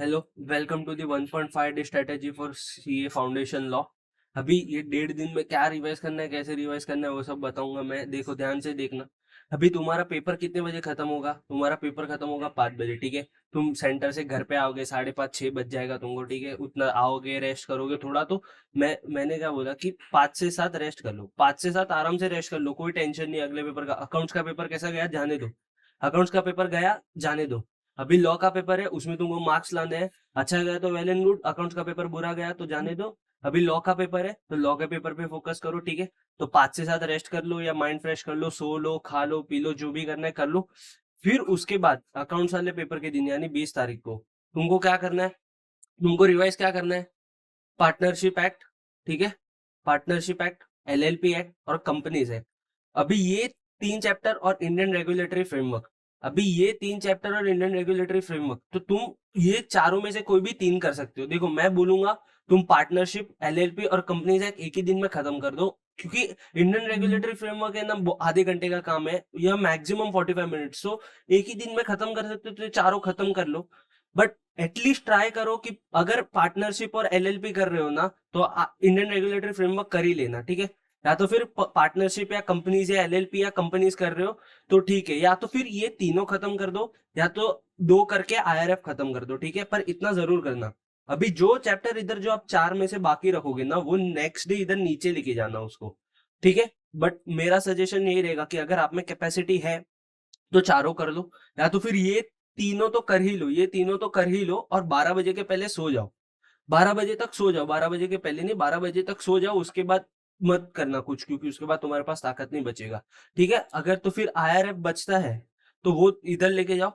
Hello, welcome to the 1.5 day strategy for CA foundation law. अभी ये 1.5 दिन में क्या रिवाइज करना है, कैसे रिवाइज करना है, वो सब बताऊंगा मैं। देखो, ध्यान से देखना। अभी तुम्हारा पेपर कितने बजे खत्म होगा? तुम्हारा पेपर खत्म होगा 5 बजे, ठीक है। तुम सेंटर से घर पे आओगे 5:30 6 बज जाएगा तुमको, ठीक है। उतना आओगे, रेस्ट करोगे थोड़ा तो। मैंने क्या बोला कि 5 से 7 रेस्ट कर लो, 5 से 7 आराम से रेस्ट कर लो, कोई टेंशन नहीं। अगले पेपर का, अकाउंट्स का पेपर कैसा गया जाने दो। अकाउंट्स का पेपर गया, जाने दो। अभी लॉ का पेपर है, उसमें तुमको मार्क्स लाने हैं। अच्छा गया तो वेल एंड गुड, अकाउंट्स का पेपर बुरा गया तो जाने दो। अभी लॉ का पेपर है तो लॉ के पेपर पे फोकस करो, ठीक है। तो 5 से 7 रेस्ट कर लो या माइंड फ्रेश कर लो, सो लो, खा लो, पी लो, जो भी करना है कर लो। फिर उसके बाद अकाउंट्स वाले पेपर के दिन यानी 20 तारीख को तुमको क्या करना है? तुमको रिवाइज क्या करना है? पार्टनरशिप एक्ट, ठीक है। पार्टनरशिप एक्ट, एलएलपी एक्ट और कंपनीज एक्ट। अभी ये 3 चैप्टर और इंडियन रेगुलेटरी फ्रेमवर्क। अभी ये 3 चैप्टर और इंडियन रेगुलेटरी फ्रेमवर्क, तो तुम ये चारों में से कोई भी 3 कर सकते हो। देखो, मैं बोलूंगा तुम पार्टनरशिप, एलएलपी और कंपनीज एक्ट एक ही दिन में खत्म कर दो, क्योंकि इंडियन रेगुलेटरी फ्रेमवर्क है ना, आधे घंटे का काम है, यह मैक्सिमम 45 मिनट। सो एक ही दिन में खत्म कर सकते हो, तो ये चारों खत्म कर लो। बट एटलीस्ट ट्राई करो कि अगर पार्टनरशिप और एलएलपी कर रहे हो ना, तो इंडियन रेगुलेटरी फ्रेमवर्क कर ही लेना, ठीक है। या तो फिर पार्टनरशिप या कंपनीज या एलएलपी या कंपनीज कर रहे हो तो ठीक है, या तो फिर ये तीनों खत्म कर दो, या तो दो करके आईआरएफ खत्म कर दो, ठीक है। पर इतना जरूर करना, अभी जो चैप्टर इधर जो आप 4 में से बाकी रखोगे ना, वो नेक्स्ट डे इधर नीचे लेके जाना उसको, ठीक है। बट मेरा सजेशन यही रहेगा कि अगर आप में कैपेसिटी है तो चारों कर लो, या तो फिर ये तीनों तो कर ही लो, ये तीनों तो कर ही लो, और 12 बजे के पहले सो जाओ। 12 बजे तक सो जाओ, 12 बजे के पहले नहीं, 12 बजे तक सो जाओ। उसके बाद मत करना कुछ, क्योंकि उसके बाद तुम्हारे पास ताकत नहीं बचेगा, ठीक है। अगर तो फिर आईआरएफ बचता है तो वो इधर लेके जाओ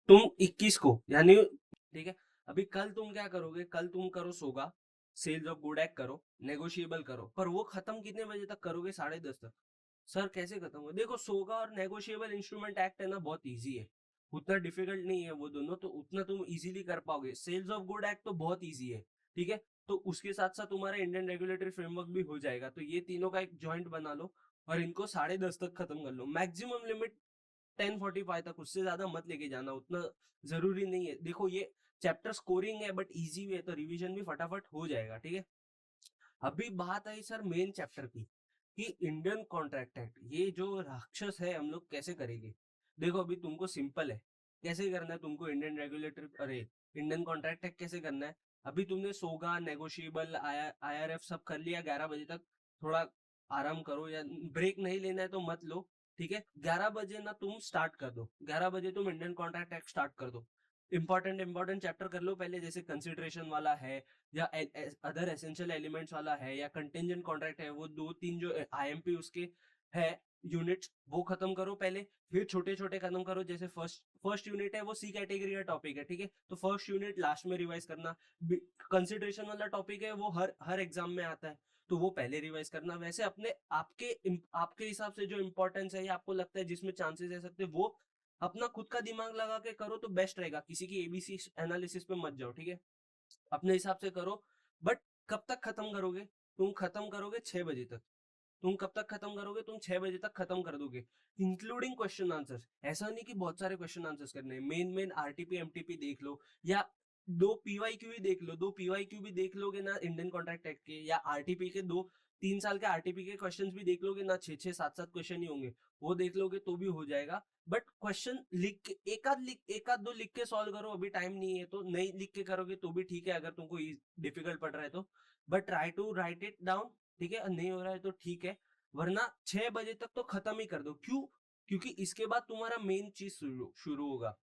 तुम 21 को, यानी ठीक है। अभी कल तुम क्या करोगे? कल तुम करो सोगा, सेल्स ऑफ गुड एक्ट करो, नेगोशिएबल करो, पर वो खत्म कितने बजे तक करोगे? 10:30 तक। सर कैसे खत्म हो? देखो, सोगा और नेगोशिएबल इंस्ट्रूमेंट एक्ट है ना, बहुत इजी है, उतना डिफिकल्ट नहीं है वो दोनों, तो उतना तुम इजीली कर पाओगे। सेल्स ऑफ गुड एक्ट तो बहुत इजी है, ठीक है। तो उसके साथ साथ तुम्हारा इंडियन रेगुलेटरी फ्रेमवर्क भी हो जाएगा, तो ये तीनों का एक जॉइंट बना लो और इनको 10:30 तक खत्म कर लो। मैक्सिमम लिमिट 10:45 तक, उससे ज्यादा मत लेके जाना, उतना जरूरी नहीं है। देखो, ये चैप्टर स्कोरिंग है बट इजी है, तो रिवीजन भी फटाफट हो जाएगा, ठीक है। अभी बात आई सर मेन चैप्टर की, कि इंडियन कॉन्ट्रैक्ट एक्ट, ये जो राक्षस है हम लोग कैसे करेंगे। देखो, अभी तुमको सिंपल है कैसे करना है। तुमको इंडियन रेगुलेटरी, अरे इंडियन कॉन्ट्रैक्ट एक्ट कैसे करना है। अभी तुमने सोगा, नेगोशिएबल, आईआरएफ सब कर लिया 11 बजे तक। थोड़ा आराम करो, या ब्रेक नहीं लेना है तो मत लो, ठीक है। 11 बजे ना तुम स्टार्ट कर दो, 11 बजे तुम इंडियन कॉन्ट्रैक्ट एक्ट स्टार्ट कर दो। इंपॉर्टेंट इंपॉर्टेंट चैप्टर कर लो पहले, जैसे कंसिडरेशन वाला है, या अदर एसेंशियल एलिमेंट्स वाला है, या कंटेंजेंट कॉन्ट्रैक्ट है, वो 2 3 जो आईएमपी उसके है यूनिट्स, वो खत्म करो पहले। फिर छोटे छोटे खत्म करो, जैसे फर्स्ट फर्स्ट यूनिट है वो सी कैटेगरी का टॉपिक है, ठीक है। तो फर्स्ट यूनिट लास्ट में रिवाइज करना। कंसिडरेशन वाला टॉपिक है वो हर हर एग्जाम में आता है, तो वो पहले रिवाइज करना। वैसे अपने आपके आपके हिसाब से जो इंपॉर्टेंस है या आपको लगता है जिसमें चांसेस है सकते, वो अपना खुद का दिमाग लगा के करो तो बेस्ट रहेगा। किसी की एबीसी एनालिसिस पे मत जाओ, ठीक है। अपने हिसाब से करो। बट कब तक खत्म करोगे? तुम खत्म करोगे 6 बजे तक। तुम कब तक खत्म करोगे? तुम 6 बजे तक खत्म कर दोगे, इंक्लूडिंग क्वेश्चन आंसर्स। ऐसा नहीं कि बहुत सारे क्वेश्चन आंसर्स करने हैं, मेन मेन आरटीपी एमटीपी देख लो, या दो पीवाईक्यू ही देख लो। दो पीवाईक्यू भी देख लोगे ना इंडियन कॉन्ट्रैक्ट एक्ट के, या आरटीपी के 2 3 साल के आरटीपी के क्वेश्चंस भी देख लोगे ना, 6 6 7 7 क्वेश्चन ही होंगे, वो देख लोगे तो भी हो जाएगा। बट क्वेश्चन लिख के एक आध दो लिख के सॉल्व करो, अभी टाइम नहीं है तो नहीं लिख के करोगे तो भी ठीक है, अगर तुमको डिफिकल्ट पड़ रहा है तो। But try to write it down, ठीक है। नहीं हो रहा है तो ठीक है, वरना 6 बजे तक तो खत्म ही कर दो। क्यों? क्योंकि इसके बाद तुम्हारा मेन चीज शुरू शुरू होगा।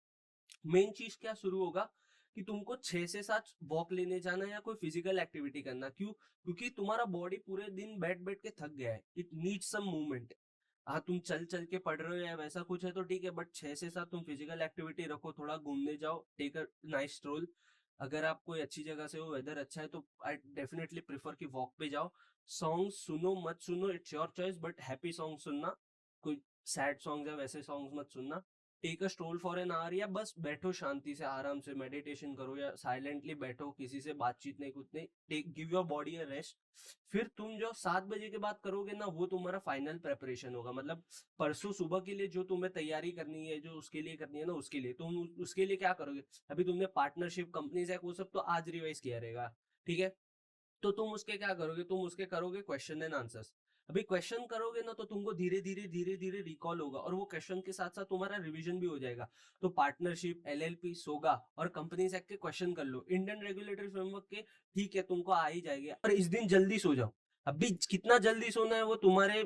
मेन चीज क्या शुरू होगा? कि तुमको 6 से 7 वॉक लेने जाना है या कोई फिजिकल एक्टिविटी करना। क्यों? क्योंकि तुम्हारा बॉडी पूरे दिन बैठ बैठ के थक गया है, इट नीड्स सम मूवमेंट। हाँ, तुम चल चल के पढ़ रहे हो या वैसा कुछ है तो ठीक है, बट 6 से 7 तुम फिजिकल एक्टिविटी रखो, थोड़ा घूमने जाओ, टेक अ नाइस स्ट्रोल। अगर आप कोई अच्छी जगह से हो, वेदर अच्छा है, तो आई डेफिनेटली प्रेफर कि वॉक पे जाओ। सॉन्ग सुनो मत सुनो, it's your choice, but happy song सुनना। कोई सैड सॉन्ग या वैसे सॉन्ग मत सुनना, take a stroll for an hour, या बस बैठो शांति से आराम से मेडिटेशन करो या साइलेंटली बैठो, किसी से बातचीत नहीं कुछ नहीं, take give your body a rest. फिर तुम जो 7 बजे के बाद करोगे ना, वो तुम्हारा फाइनल प्रेपरेशन होगा, मतलब परसों सुबह के लिए जो तुम्हें तैयारी करनी है, जो उसके लिए करनी है ना, उसके लिए तुम उसके लिए क्या करोगे। अभी तुमने पार्टनरशिप कंपनीज है वो सब तो आज रिवाइज किया रहेगा, ठीक है। तो तुम उसके क्या करोगे, तुम उसके करोगे क्वेश्चन एंड आंसर्स। अभी क्वेश्चन करोगे ना तो तुमको धीरे धीरे धीरे धीरे रिकॉल होगा, और वो क्वेश्चन के साथ साथ तुम्हारा रिवीजन भी हो जाएगा। तो पार्टनरशिप, एलएलपी, सोगा और कंपनीज एक्ट के क्वेश्चन कर लो, इंडियन रेगुलेटरी फ्रेमवर्क के, ठीक है तुमको आ ही जाएंगे। और इस दिन जल्दी सो जाओ। अभी कितना जल्दी सोना है वो तुम्हारे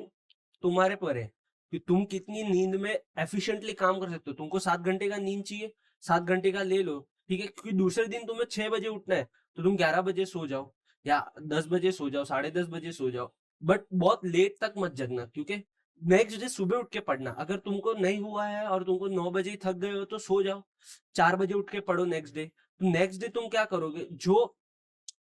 तुम्हारे पर है कि तुम कितनी नींद में एफिशिएंटली काम कर सकते हो। तुमको 7 घंटे का नींद चाहिए, 7 घंटे का ले लो, ठीक है। क्योंकि दूसरे दिन तुम्हें 6 बजे उठना है, तो तुम 11 बजे सो जाओ या 10 बजे सो जाओ, 10:30 बजे सो जाओ। बट बहुत लेट तक मत जगना, क्योंकि नेक्स्ट डे सुबह उठ के पढ़ना। अगर तुमको नहीं हुआ है और तुमको 9 बजे ही थक गए हो तो सो जाओ, 4 बजे उठ के पढ़ो नेक्स्ट डे। तो नेक्स्ट डे तुम क्या करोगे, जो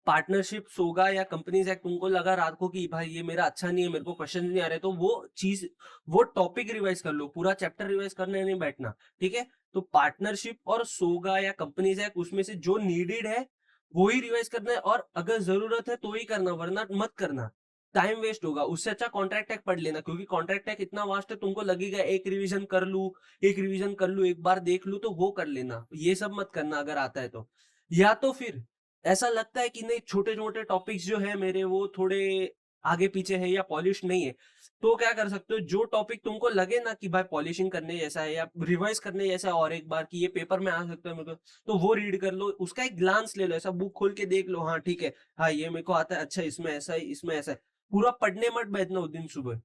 पार्टनरशिप होगा या कंपनीज एक्ट तुमको लगा रात को कि भाई ये मेरा अच्छा नहीं है, मेरे को क्वेश्चन नहीं आ रहे, तो वो चीज, वो टॉपिक रिवाइज कर लो, पूरा चैप्टर रिवाइज करने नहीं बैठना, ठीक है। तो पार्टनरशिप और सोगा या कंपनीज एक्ट, उसमें से जो नीडेड है वो ही रिवाइज करना है, और अगर जरूरत है तो ही करना, वरना मत करना, टाइम वेस्ट होगा। उससे अच्छा कॉन्ट्रैक्ट एक्ट पढ़ लेना, क्योंकि कॉन्ट्रैक्ट एक्ट इतना वास्ट है, तुमको लगेगा एक रिवीजन कर लू, एक रिवीजन कर लू, एक बार देख लू, तो वो कर लेना। ये सब मत करना अगर आता है तो। या तो फिर ऐसा लगता है कि नहीं, छोटे छोटे टॉपिक्स जो है मेरे वो थोड़े आगे पीछे है या पॉलिश नहीं है, तो क्या कर सकते हो, जो टॉपिक तुमको लगे ना कि भाई पॉलिशिंग करने जैसा है या रिवाइज करने जैसा है, और एक बार कि ये पेपर में आ सकता है मेरे को, तो वो रीड कर लो, उसका एक ग्लांस ले लो, ऐसा बुक खोल के देख लो, हाँ ठीक है, हाँ ये मेरे को आता है, अच्छा इसमें ऐसा है, इसमें ऐसा है। पूरा पढ़ने मत बैठना उस दिन सुबह,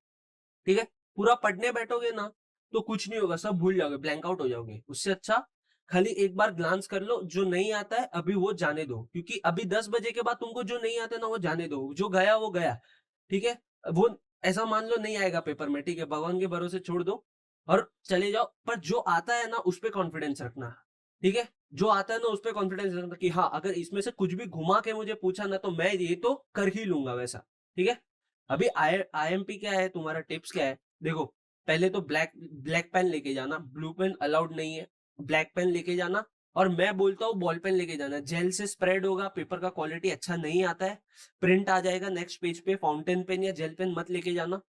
ठीक है। पूरा पढ़ने बैठोगे ना तो कुछ नहीं होगा, सब भूल जाओगे, ब्लैंक आउट हो जाओगे। उससे अच्छा खाली एक बार ग्लांस कर लो, जो नहीं आता है अभी वो जाने दो, क्योंकि अभी 10 बजे के बाद तुमको जो नहीं आता ना वो जाने दो, जो गया वो गया, ठीक है। वो ऐसा मान लो नहीं आएगा पेपर में, ठीक है, भगवान के भरोसे छोड़ दो और चले जाओ। पर जो आता है ना उस पर कॉन्फिडेंस रखना, ठीक है। जो आता है ना उस पर कॉन्फिडेंस रखना कि हाँ अगर इसमें से कुछ भी घुमा के मुझे पूछा ना तो मैं ये तो कर ही लूंगा वैसा, ठीक है। अभी आईएमपी क्या है, तुम्हारा टिप्स क्या है, देखो। पहले तो ब्लैक ब्लैक पेन लेके जाना, ब्लू पेन अलाउड नहीं है, ब्लैक पेन लेके जाना। और मैं बोलता हूँ बॉल पेन लेके जाना, जेल से स्प्रेड होगा, पेपर का क्वालिटी अच्छा नहीं आता है, प्रिंट आ जाएगा नेक्स्ट पेज पे। फाउंटेन पेन या जेल पेन मत लेके जाना।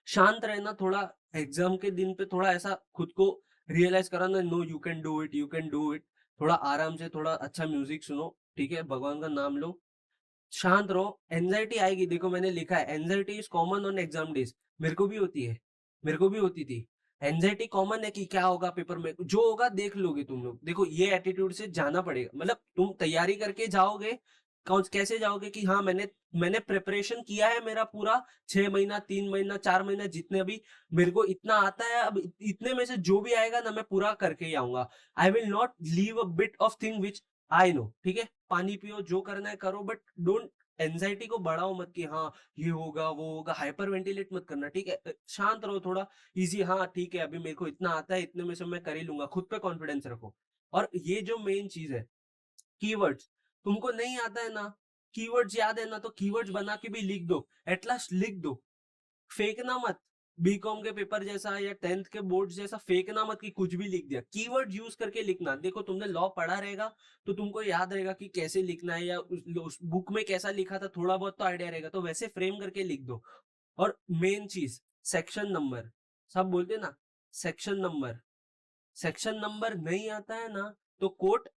शांत रहना थोड़ा, एग्जाम के दिन पे थोड़ा ऐसा खुद को रियलाइज कराना, no you can do it, you can do it. थोड़ा आराम से, थोड़ा अच्छा म्यूजिक सुनो, ठीक है, भगवान का नाम लो, शांत रहो। एंजाइटी आएगी, देखो मैंने लिखा है anxiety is common on exam days, मेरे को भी होती है, मेरे को भी होती थी। एंजाइटी कॉमन है कि क्या होगा पेपर में, जो होगा देख लोगे तुम लोग, देखो ये एटीट्यूड से जाना पड़ेगा, मतलब तुम तैयारी करके जाओगे। कौन कैसे जाओगे कि हाँ मैंने मैंने प्रिपरेशन किया है मेरा पूरा 6 महीना, 3 महीना, 4 महीना, जितने भी मेरे को इतना आता है, अब इतने में से जो भी आएगा ना मैं पूरा करके ही आऊंगा। I will not leave a bit of thing which I know, ठीक है। पानी पियो, जो करना है करो, बट डोंट एंजाइटी को बढ़ाओ मत कि हाँ ये होगा वो होगा, हाइपर वेंटिलेट मत करना, ठीक है। शांत रहो थोड़ा, इजी, हाँ ठीक है अभी मेरे को इतना आता है, इतने में से मैं कर ही लूंगा, खुद पे कॉन्फिडेंस रखो। और ये जो मेन चीज है, कीवर्ड्स, तुमको नहीं आता है ना, कीवर्ड्स याद है ना, तो कीवर्ड्स बना के भी लिख दो, एटलास्ट लिख दो, फेंकना मत। बीकॉम के पेपर जैसा या 10th के बोर्ड जैसा फेंकना मत कि कुछ भी लिख दिया, कीवर्ड यूज करके लिखना। देखो तुमने लॉ पढ़ा रहेगा तो तुमको याद रहेगा कि कैसे लिखना है, या उस बुक में कैसा लिखा था थोड़ा बहुत तो आइडिया रहेगा, तो वैसे फ्रेम करके लिख दो। और मेन चीज, सेक्शन नंबर, सब बोलते ना, सेक्शन नंबर, सेक्शन नंबर नहीं आता है ना तो कोट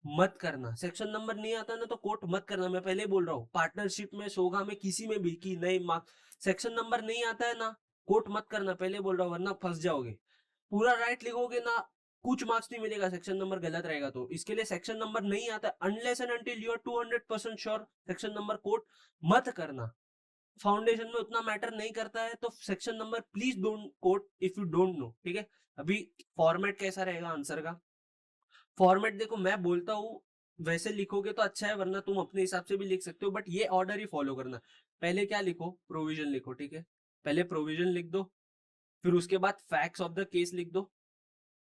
मत करना, सेक्शन नंबर नहीं आता ना तो कोट मत करना। मैं पहले बोल रहा हूँ, पार्टनरशिप में, सोगा में, किसी में भी कि नहीं मार्क्स सेक्शन नंबर नहीं आता है ना, कोट मत करना, पहले बोल रहा हूँ, वरना फंस जाओगे। पूरा राइट लिखोगे ना, कुछ मार्क्स नहीं मिलेगा, सेक्शन नंबर गलत रहेगा तो। इसके लिए सेक्शन नंबर नहीं आता, unless and until you are 200% sure, section number quote मत करना। फाउंडेशन में उतना मैटर नहीं करता है, तो section number please don't quote if you don't know, ठीक है। अभी फॉर्मेट कैसा रहेगा आंसर का, फॉर्मेट देखो मैं बोलता हूँ वैसे लिखोगे तो अच्छा है, वरना तुम अपने हिसाब से भी लिख सकते हो, बट ये ऑर्डर ही फॉलो करना। पहले क्या लिखो, प्रोविजन लिखो, ठीक है। पहले प्रोविजन लिख दो, फिर उसके बाद फैक्ट्स ऑफ द केस लिख दो,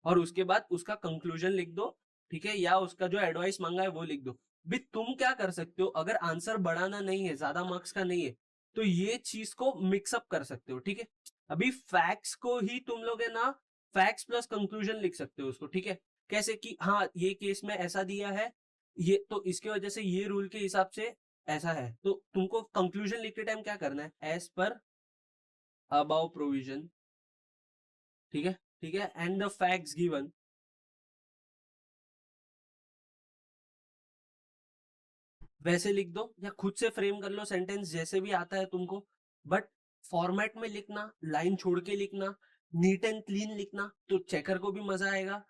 और उसके बाद उसका कंक्लूजन लिख दो, ठीक है, या उसका जो एडवाइस मांगा है वो लिख दो। भी तुम क्या कर सकते हो, अगर आंसर बढ़ाना नहीं है, ज्यादा मार्क्स का नहीं है, तो ये चीज को मिक्सअप कर सकते हो, ठीक है। अभी फैक्ट्स को ही तुम लोग है ना फैक्ट्स प्लस कंक्लूजन लिख सकते हो उसको, ठीक है। कैसे कि हाँ ये केस में ऐसा दिया है, ये तो इसके वजह से ये रूल के हिसाब से ऐसा है, तो तुमको कंक्लूजन लिखते टाइम क्या करना है, एज पर अबाउ प्रोविजन, ठीक है, ठीक है, एंड द फैक्ट्स गिवन, वैसे लिख दो या खुद से फ्रेम कर लो सेंटेंस जैसे भी आता है तुमको, बट फॉर्मेट में लिखना, लाइन छोड़ के लिखना, नीट एंड क्लीन लिखना, तो चेकर को भी मजा आएगा।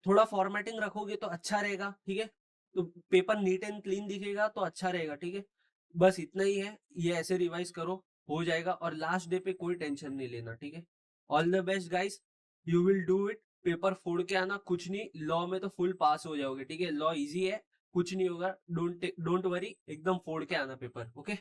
थोड़ा फॉर्मेटिंग रखोगे तो अच्छा रहेगा, ठीक है, तो पेपर नीट एंड क्लीन दिखेगा तो अच्छा रहेगा, ठीक है। बस इतना ही है, ये ऐसे रिवाइज करो, हो जाएगा, और लास्ट डे पे कोई टेंशन नहीं लेना, ठीक है। All the best guys, you will do it. Paper फोड़ के आना, कुछ नहीं, लॉ में तो फुल पास हो जाओगे, ठीक है, लॉ इजी है, कुछ नहीं होगा, डोंट वरी, एकदम फोड़ के आना पेपर, ओके।